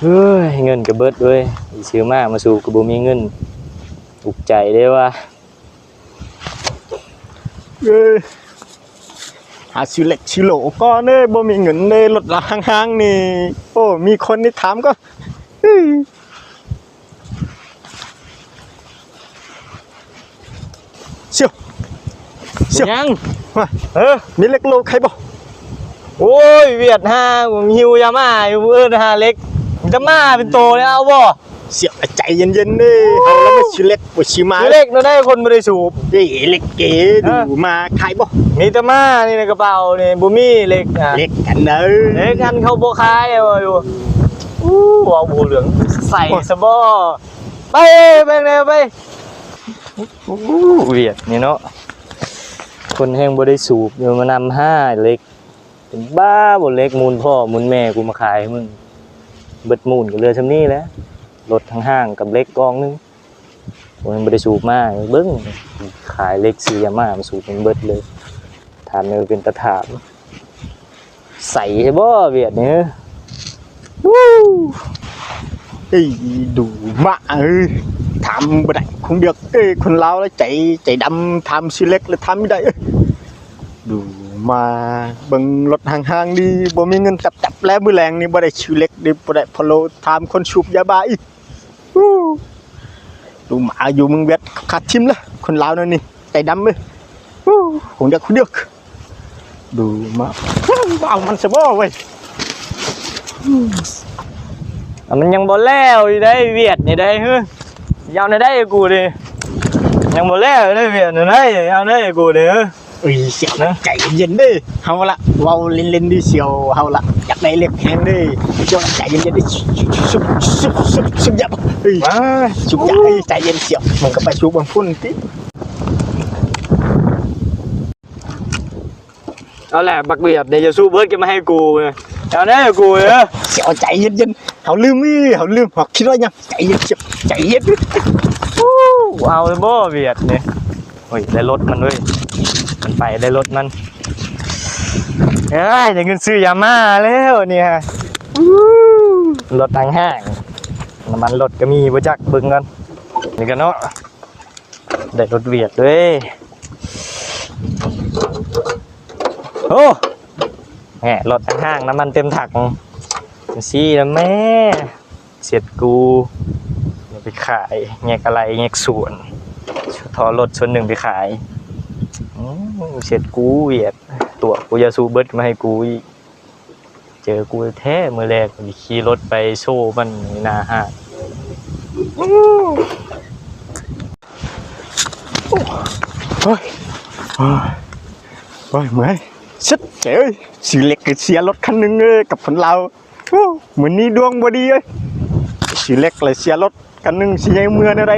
เฮ้ยเงินกระเบิดด้วยซื้อมาสู่กระบุมีเงินอุกใจได้ว่าหาชิเล็กชิโหลก็เน่บ่มีเงินเน่รถละห้างๆนี่โอ้มีคนนี่ถามก็เชียวยังมีเล็กโลใครบ่โอ้ยเวียดห้าหิวยามาอยู่ห้าเล็กจะมาเป็นโตเลยเอาบ่เสียใจเย็นๆนี่เอาแล้วมาชิเล็กบ่ชิมาเล็กเราได้คนไม่ได้สูบเล็กเก๋ดูมาใครบ่มีแต่มานี่ในกระเป๋านี่บุมี่เล็กเล็กกันเนอะเล็กกันเขาโบคายอยู่เอาบูเหลืองใส่สบอไปเลยไปเวียดนี่เนาะคนแห้งบ่ได้สูบเดี๋ยวมานำห้าเล็กเป็นบ้าบ่เล็กมูลพ่อมูลแม่กูมาขายมึงเบิดมูลกับเรือชำนี้แล้วรถทั้งห้างกับเล็กกองนึงมันบ่ได้สูบมาเบิ้งขายเล็กซื้อยามาสูบเป็นเบิดเลยถามเลยเป็นตะถามใส่ใช่บ่เวียดนี่ดูมาทำบ่ได้คงเดือกคนลาวแล้วใจดำทำชิเล็กแล้วทำไม่ได้ดูมาบังรถห่างๆดีบ่มีเงินจับแล้วมือแรงนี่บ่ได้ชิเล็กดิบ่ได้พอโลทำคนสูบยาบ้าอีกดูมาอยู่เมืองเวียดขาดทิมละคนลาวนั่นนี่ใจดำเลยคงเดือกดูมาเอามันสะบ่เว้ยมันยังบ่แล้วอยู่ได้เวียดนี่ได้เฮ้ยยาวในได้กูดิยังบ่แล้วได้เวียดนี่ได้ยาวได้กูดิเสียวนะใจเย็นดิเฮาละเว้าเล่นดิเสียวเฮาละอยากได้เล็บแข็งดิเจ้าใจเย็นดิสุบยับมาสุบยับใจเย็นเสียวมันก็ไปชุบบางพุ่นติเอาแหละบักเวียดเดี๋ยวจะสู้เบิร์ดกันมาให้กูเอาแน่กูเสียวใจเย็นเฮาลืมหอกคิดว่ายังใจเย็นเสียวใจเย็นเอาเลยบ่เวียดนี่โอ้ยได้รถมันด้วยมันไปได้รถมันได้เงินซื้อยาม่าแล้วเนี่ยรถทางห้างน้ำมันรถก็มีบ่จักบึงกันนี่กันเนาะได้รถเวียดด้วยโอ้แหมรถทางห้างน้ำมันเต็มถังซี่นะแม่เสียดกูไปขายแงกอะไรแงกส่วนทอรถส่วนหนึ่งไปขายเสร็จกูเวียดตัวกูจะซูเบิร์ดมาให้กูเจอกูแท้เมื่อแรกขี่รถไปโซ่มันนาห้าเฮ้ยเหมือนชัดเจ๋ยสีเล็กกับเสียรถคันหนึ่งกับคนเราเหมือนนี่ดวงบดีสีเล็กเลยเสียรถคันหนึ่งสีใหญ่เมืองอะไร